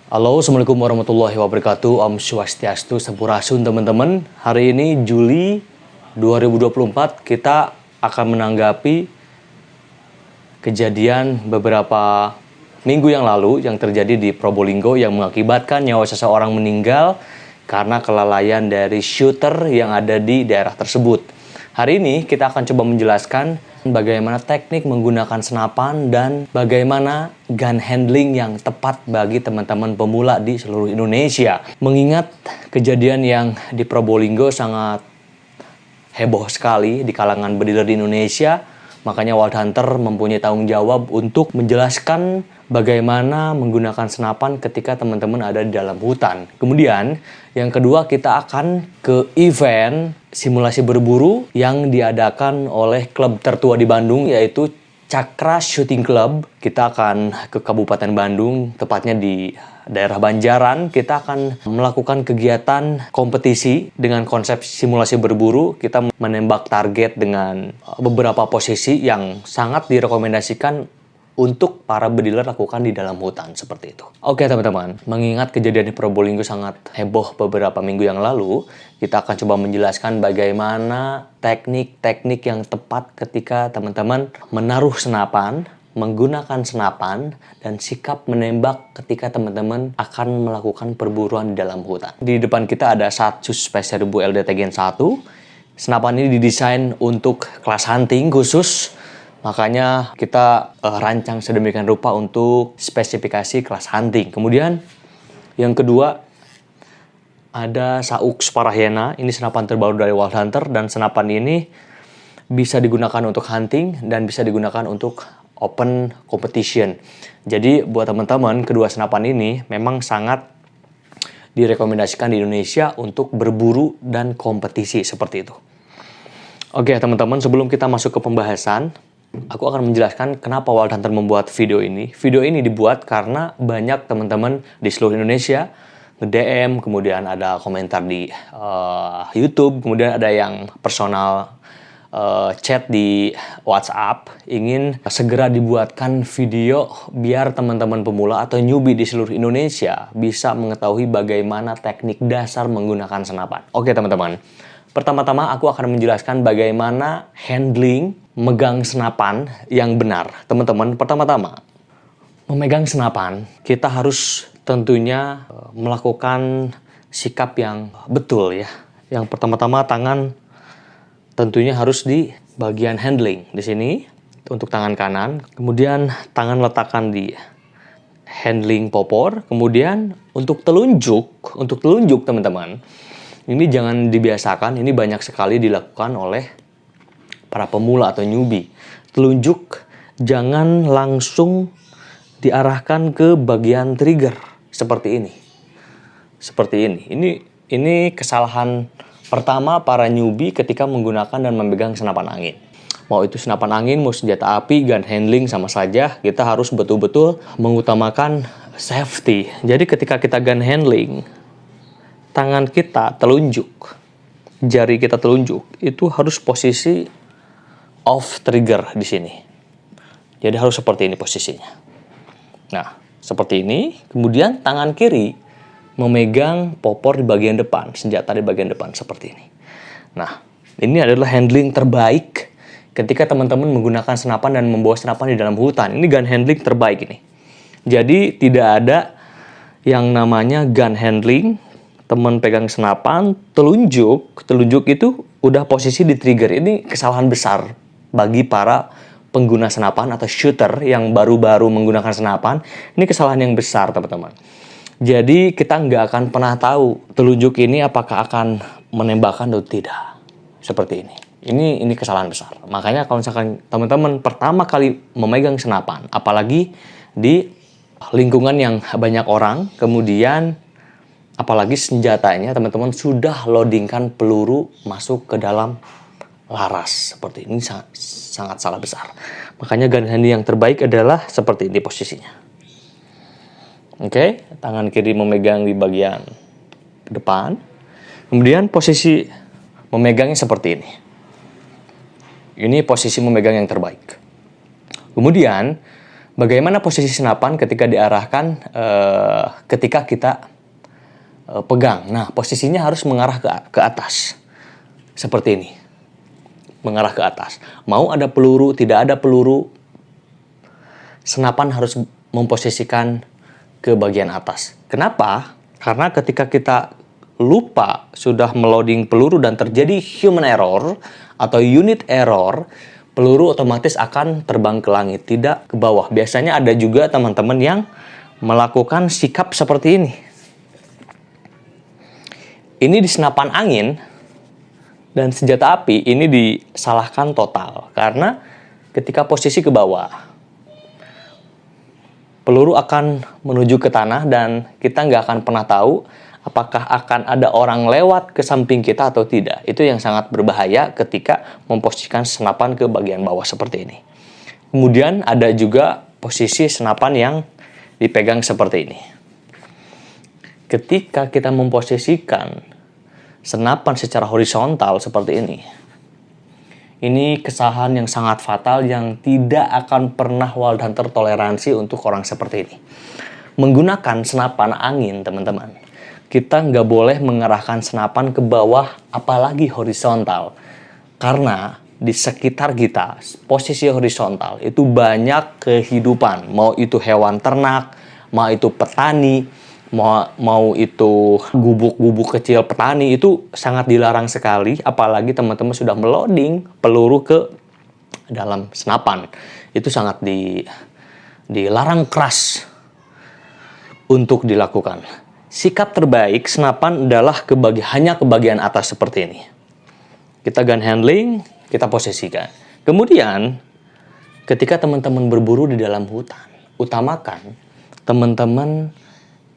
Halo, Assalamualaikum warahmatullahi wabarakatuh. Om Swastiastu, Sampurasun teman-teman. Hari ini Juli 2024 kita akan menanggapi kejadian beberapa minggu yang lalu yang terjadi di Probolinggo yang mengakibatkan nyawa seseorang meninggal karena kelalaian dari shooter yang ada di daerah tersebut. Hari ini kita akan coba menjelaskan bagaimana teknik menggunakan senapan dan bagaimana gun handling yang tepat bagi teman-teman pemula di seluruh Indonesia. Mengingat kejadian yang di Probolinggo sangat heboh sekali di kalangan bediler di Indonesia, makanya Wild Hunter mempunyai tanggung jawab untuk menjelaskan bagaimana menggunakan senapan ketika teman-teman ada di dalam hutan. Kemudian yang kedua, kita akan ke event simulasi berburu yang diadakan oleh klub tertua di Bandung, yaitu Cakra Shooting Club. Kita akan ke Kabupaten Bandung, tepatnya di daerah Banjaran. Kita akan melakukan kegiatan kompetisi dengan konsep simulasi berburu. Kita menembak target dengan beberapa posisi yang sangat direkomendasikan untuk para bediler lakukan di dalam hutan, seperti itu. Oke teman-teman, mengingat kejadian di Probolinggo sangat heboh beberapa minggu yang lalu, kita akan coba menjelaskan bagaimana teknik-teknik yang tepat ketika teman-teman menaruh senapan, menggunakan senapan, dan sikap menembak ketika teman-teman akan melakukan perburuan di dalam hutan. Di depan kita ada Satsus P1000 LDT Gen 1. Senapan ini didesain untuk kelas hunting khusus. Makanya kita rancang sedemikian rupa untuk spesifikasi kelas hunting. Kemudian yang kedua ada Saux Parahiena. Ini senapan terbaru dari Wild Hunter, dan senapan ini bisa digunakan untuk hunting dan bisa digunakan untuk open competition. Jadi buat teman-teman, kedua senapan ini memang sangat direkomendasikan di Indonesia untuk berburu dan kompetisi seperti itu. Oke teman-teman, sebelum kita masuk ke pembahasan, aku akan menjelaskan kenapa Wild Hunter membuat video ini. Video ini dibuat karena banyak teman-teman di seluruh Indonesia nge-DM, kemudian ada komentar di YouTube, kemudian ada yang personal chat di WhatsApp, ingin segera dibuatkan video biar teman-teman pemula atau newbie di seluruh Indonesia bisa mengetahui bagaimana teknik dasar menggunakan senapan. Oke teman-teman, pertama-tama aku akan menjelaskan bagaimana handling megang senapan yang benar. Teman-teman, pertama-tama memegang senapan, kita harus tentunya melakukan sikap yang betul ya. Yang pertama-tama, tangan tentunya harus di bagian handling di sini untuk tangan kanan. Kemudian tangan letakkan di handling popor. Kemudian untuk telunjuk teman-teman, ini jangan dibiasakan. Ini banyak sekali dilakukan oleh para pemula atau newbie. Telunjuk jangan langsung diarahkan ke bagian trigger seperti ini. Seperti ini. Ini kesalahan pertama para newbie ketika menggunakan dan memegang senapan angin. Mau itu senapan angin, mau senjata api, gun handling sama saja. Kita harus betul-betul mengutamakan safety. Jadi ketika kita gun handling, tangan kita telunjuk, jari kita telunjuk, itu harus posisi off trigger di sini. Jadi harus seperti ini posisinya. Nah, seperti ini. Kemudian tangan kiri memegang popor di bagian depan, senjata di bagian depan seperti ini. Nah, ini adalah handling terbaik ketika teman-teman menggunakan senapan dan membawa senapan di dalam hutan. Ini gun handling terbaik ini. Jadi tidak ada yang namanya gun handling, teman pegang senapan, telunjuk itu udah posisi di trigger. Ini kesalahan besar bagi para pengguna senapan atau shooter yang baru-baru menggunakan senapan. Ini kesalahan yang besar teman-teman. Jadi kita nggak akan pernah tahu telunjuk ini apakah akan menembakkan atau tidak. Seperti ini. Ini kesalahan besar. Makanya kalau misalkan teman-teman pertama kali memegang senapan, apalagi di lingkungan yang banyak orang, kemudian apalagi senjatanya teman-teman sudah loadingkan peluru masuk ke dalam laras. Seperti ini sangat salah besar. Makanya gun handling yang terbaik adalah seperti ini posisinya. Oke, tangan kiri memegang di bagian depan. Kemudian posisi memegangnya seperti ini. Ini posisi memegang yang terbaik. Kemudian Bagaimana posisi senapan ketika diarahkan ketika kita pegang? Nah, posisinya harus mengarah ke atas. Seperti ini. Mengarah ke atas. Mau ada peluru, tidak ada peluru, senapan harus memposisikan ke bagian atas. Kenapa? Karena ketika kita lupa sudah meloading peluru dan terjadi human error atau unit error, peluru otomatis akan terbang ke langit, tidak ke bawah. Biasanya ada juga teman-teman yang melakukan sikap seperti ini. Ini di senapan angin dan senjata api ini disalahkan total. Karena ketika posisi ke bawah, peluru akan menuju ke tanah dan kita nggak akan pernah tahu apakah akan ada orang lewat ke samping kita atau tidak. Itu yang sangat berbahaya ketika memposisikan senapan ke bagian bawah seperti ini. Kemudian ada juga posisi senapan yang dipegang seperti ini. Ketika kita memposisikan senapan secara horizontal seperti ini kesalahan yang sangat fatal yang tidak akan pernah Wild Hunter toleransi untuk orang seperti ini. Menggunakan senapan angin, teman-teman, kita nggak boleh mengarahkan senapan ke bawah, apalagi horizontal. Karena di sekitar kita, posisi horizontal, itu banyak kehidupan. Mau itu hewan ternak, mau itu petani, mau itu gubuk-gubuk kecil petani, itu sangat dilarang sekali. Apalagi teman-teman sudah meloading peluru ke dalam senapan. Itu sangat dilarang keras untuk dilakukan. Sikap terbaik senapan adalah hanya ke bagian atas seperti ini. Kita gun handling, kita posisikan. Kemudian, ketika teman-teman berburu di dalam hutan, utamakan teman-teman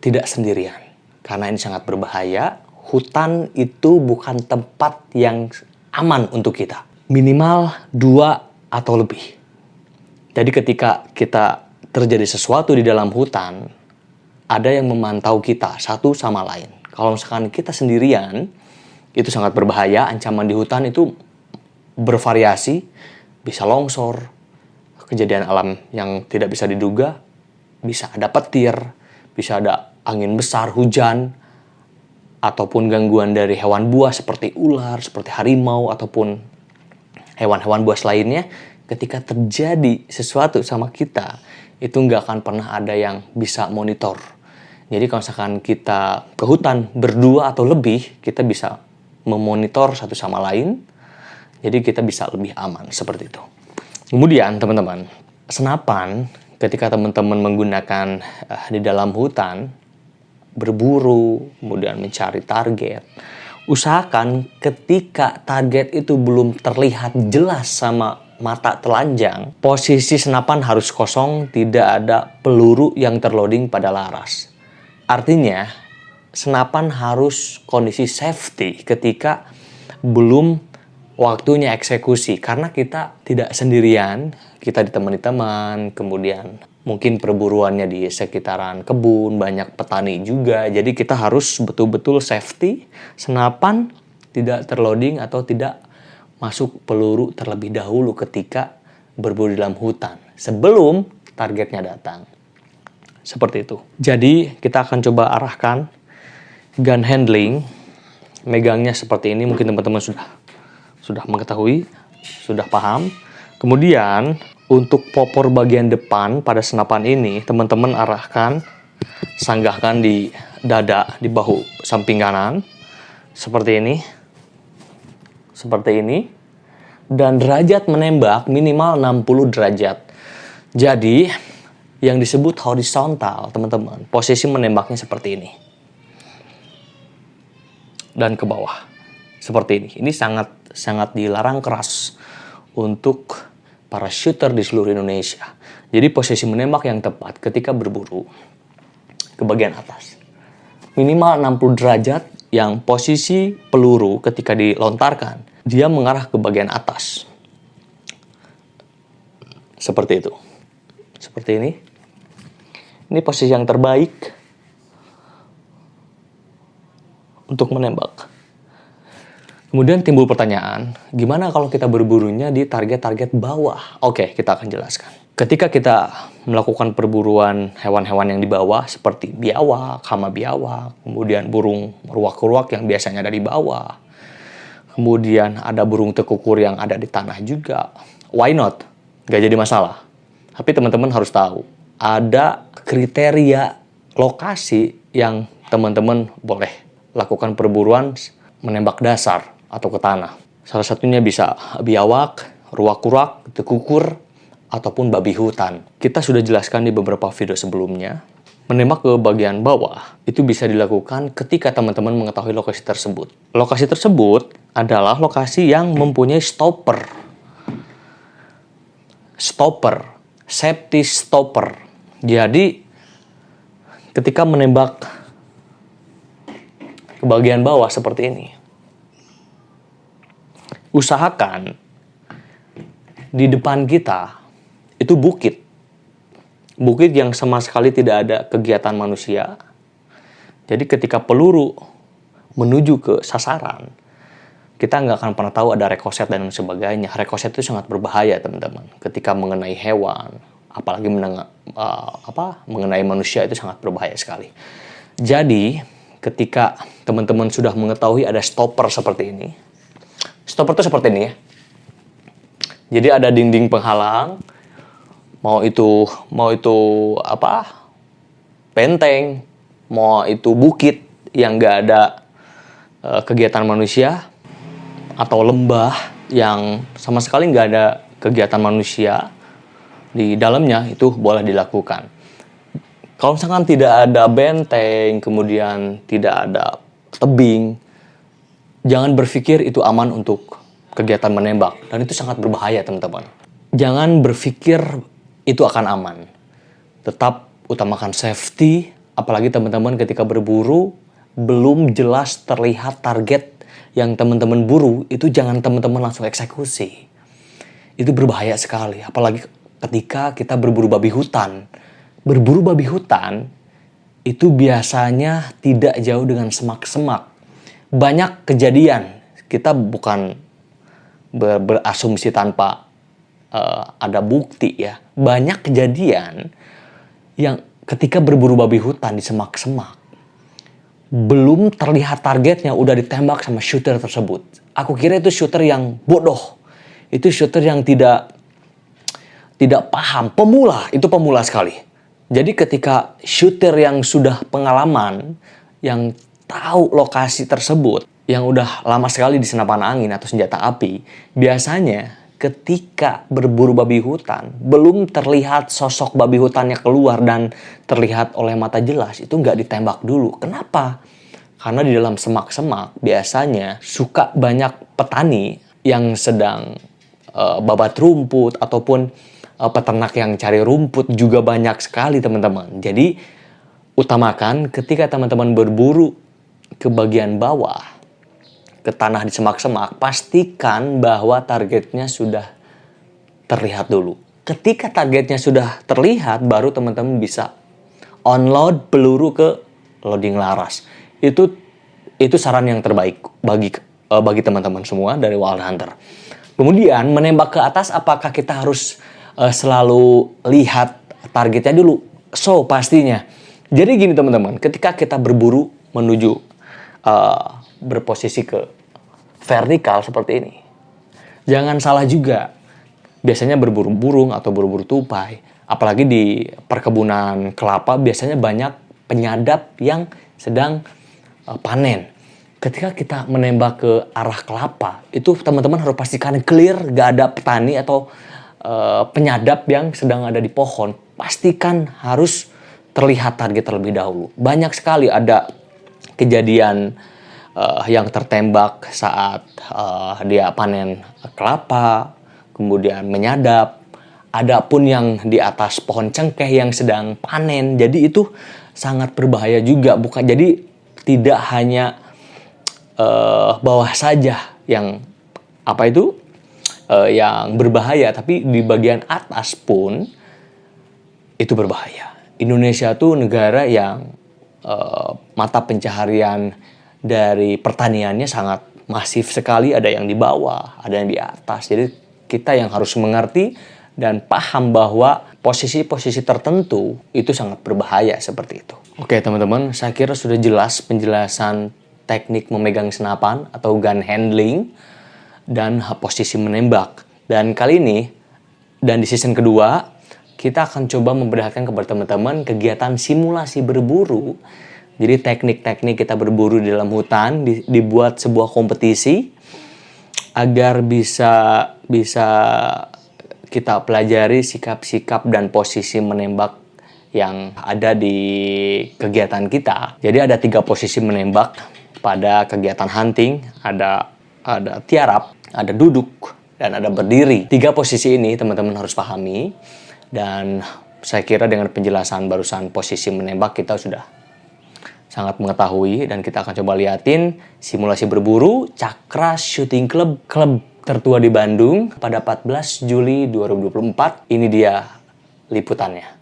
tidak sendirian. Karena ini sangat berbahaya. Hutan itu bukan tempat yang aman untuk kita. Minimal 2 atau lebih. Jadi ketika kita terjadi sesuatu di dalam hutan, ada yang memantau kita satu sama lain. Kalau misalkan kita sendirian, itu sangat berbahaya. Ancaman di hutan itu bervariasi, bisa longsor, kejadian alam yang tidak bisa diduga, bisa ada petir, bisa ada angin besar, hujan, ataupun gangguan dari hewan buas seperti ular, seperti harimau, ataupun hewan-hewan buas lainnya. Ketika terjadi sesuatu sama kita, itu nggak akan pernah ada yang bisa monitor. Jadi kalau misalkan kita ke hutan berdua atau lebih, kita bisa memonitor satu sama lain. Jadi kita bisa lebih aman seperti itu. Kemudian teman-teman, senapan ketika teman-teman menggunakan di dalam hutan, berburu, kemudian mencari target, usahakan ketika target itu belum terlihat jelas sama mata telanjang, posisi senapan harus kosong, tidak ada peluru yang terloading pada laras. Artinya, senapan harus kondisi safety ketika belum waktunya eksekusi. Karena kita tidak sendirian, kita ditemani teman, kemudian mungkin perburuannya di sekitaran kebun, banyak petani juga. Jadi kita harus betul-betul safety, senapan tidak terloading atau tidak masuk peluru terlebih dahulu ketika berburu di dalam hutan, sebelum targetnya datang. Seperti itu. Jadi kita akan coba arahkan gun handling, megangnya seperti ini. Mungkin teman-teman sudah mengetahui, sudah paham. Kemudian untuk popor bagian depan pada senapan ini, teman-teman arahkan, sanggahkan di dada, di bahu samping kanan, seperti ini. Seperti ini. Dan derajat menembak minimal 60 derajat. Jadi yang disebut horizontal, teman-teman, posisi menembaknya seperti ini. Dan ke bawah. Seperti ini. Ini sangat dilarang keras untuk para shooter di seluruh Indonesia. Jadi posisi menembak yang tepat ketika berburu ke bagian atas. Minimal 60 derajat yang posisi peluru ketika dilontarkan, dia mengarah ke bagian atas. Seperti itu. Seperti ini. Ini posisi yang terbaik untuk menembak. Kemudian timbul pertanyaan, gimana kalau kita berburunya di target-target bawah? Oke, kita akan jelaskan. Ketika kita melakukan perburuan hewan-hewan yang di bawah seperti biawak, hama biawak, kemudian burung ruak-ruak yang biasanya ada di bawah, kemudian ada burung tekukur yang ada di tanah juga, why not? Gak jadi masalah. Tapi teman-teman harus tahu, ada kriteria lokasi yang teman-teman boleh lakukan perburuan menembak dasar atau ke tanah. Salah satunya bisa biawak, ruak-ruak, tekukur, ataupun babi hutan. Kita sudah jelaskan di beberapa video sebelumnya, menembak ke bagian bawah itu bisa dilakukan ketika teman-teman mengetahui lokasi tersebut. Lokasi tersebut adalah lokasi yang mempunyai stopper, safety stopper. Jadi, ketika menembak ke bagian bawah seperti ini, usahakan di depan kita itu bukit yang sama sekali tidak ada kegiatan manusia. Jadi ketika peluru menuju ke sasaran, kita nggak akan pernah tahu ada rekoset dan sebagainya. Rekoset itu sangat berbahaya, teman-teman. Ketika mengenai hewan, apalagi mengenai manusia, itu sangat berbahaya sekali. Jadi ketika teman-teman sudah mengetahui ada stopper seperti ini, stopper itu seperti ini ya. Jadi ada dinding penghalang, mau itu benteng, mau itu bukit yang nggak ada kegiatan manusia, atau lembah yang sama sekali nggak ada kegiatan manusia di dalamnya, itu boleh dilakukan. Kalau misalkan tidak ada benteng, kemudian tidak ada tebing, jangan berpikir itu aman untuk kegiatan menembak, dan itu sangat berbahaya, teman-teman. Jangan berpikir itu akan aman. Tetap utamakan safety, apalagi teman-teman ketika berburu belum jelas terlihat target yang teman-teman buru, itu jangan teman-teman langsung eksekusi. Itu berbahaya sekali, apalagi ketika kita berburu babi hutan. Berburu babi hutan itu biasanya tidak jauh dengan semak-semak. Banyak kejadian, kita bukan berasumsi tanpa ada bukti ya. Banyak kejadian yang ketika berburu babi hutan di semak-semak, belum terlihat targetnya udah ditembak sama shooter tersebut. Aku kira itu shooter yang bodoh. Itu shooter yang tidak paham, itu pemula sekali. Jadi ketika shooter yang sudah pengalaman, yang tahu lokasi tersebut, yang udah lama sekali di senapan angin atau senjata api, biasanya ketika berburu babi hutan, belum terlihat sosok babi hutannya keluar dan terlihat oleh mata jelas, itu nggak ditembak dulu. Kenapa? Karena di dalam semak-semak biasanya suka banyak petani yang sedang babat rumput, ataupun peternak yang cari rumput juga banyak sekali, teman-teman. Jadi utamakan ketika teman-teman berburu ke bagian bawah, ke tanah di semak-semak, pastikan bahwa targetnya sudah terlihat dulu. Ketika targetnya sudah terlihat, baru teman-teman bisa onload peluru ke loading laras. Itu saran yang terbaik bagi teman-teman semua dari Wild Hunter. Kemudian menembak ke atas, apakah kita harus selalu lihat targetnya dulu? So, pastinya. Jadi gini, teman-teman, ketika kita berburu menuju berposisi ke vertikal seperti ini, jangan salah juga. Biasanya berburu burung atau berburu tupai, apalagi di perkebunan kelapa, biasanya banyak penyadap yang sedang panen. Ketika kita menembak ke arah kelapa, itu teman-teman harus pastikan clear, gak ada petani atau penyadap yang sedang ada di pohon. Pastikan harus terlihat target terlebih dahulu. Banyak sekali ada kejadian yang tertembak saat dia panen kelapa, kemudian menyadap. Ada pun yang di atas pohon cengkeh yang sedang panen. Jadi itu sangat berbahaya juga. Jadi tidak hanya bawah saja yang yang berbahaya, tapi di bagian atas pun itu berbahaya. Indonesia tuh negara yang mata pencaharian dari pertaniannya sangat masif sekali. Ada yang di bawah, ada yang di atas. Jadi kita yang harus mengerti dan paham bahwa posisi-posisi tertentu itu sangat berbahaya seperti itu. Oke teman-teman, saya kira sudah jelas penjelasan teknik memegang senapan atau gun handling dan posisi menembak. Dan kali ini, dan di season kedua, kita akan coba memperlihatkan kepada teman-teman kegiatan simulasi berburu. Jadi teknik-teknik kita berburu di dalam hutan, dibuat sebuah kompetisi agar bisa kita pelajari sikap-sikap dan posisi menembak yang ada di kegiatan kita. Jadi ada 3 posisi menembak pada kegiatan hunting, ada tiarap, ada duduk, dan ada berdiri. 3 posisi ini teman-teman harus pahami, dan saya kira dengan penjelasan barusan posisi menembak kita sudah sangat mengetahui, dan kita akan coba liatin simulasi berburu Cakra Shooting Club, klub tertua di Bandung pada 14 Juli 2024. Ini dia liputannya.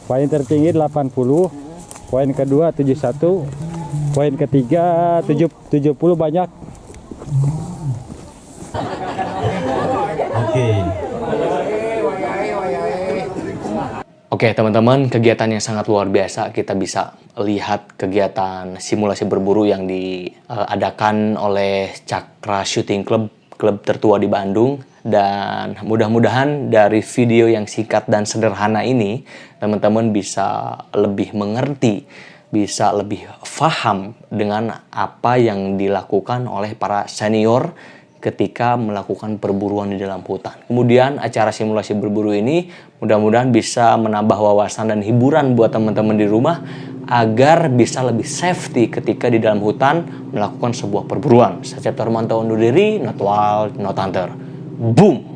Poin tertinggi 80, poin kedua 71, poin ketiga 70 banyak. Oke teman-teman, kegiatan yang sangat luar biasa. Kita bisa lihat kegiatan simulasi berburu yang diadakan oleh Cakra Shooting Club, klub tertua di Bandung. Dan mudah-mudahan dari video yang singkat dan sederhana ini, teman-teman bisa lebih mengerti, bisa lebih paham dengan apa yang dilakukan oleh para senior ketika melakukan perburuan di dalam hutan. Kemudian acara simulasi berburu ini mudah-mudahan bisa menambah wawasan dan hiburan buat teman-teman di rumah agar bisa lebih safety ketika di dalam hutan melakukan sebuah perburuan. Saya Cipto Hermanto undur diri, not wild, not hunter. Boom!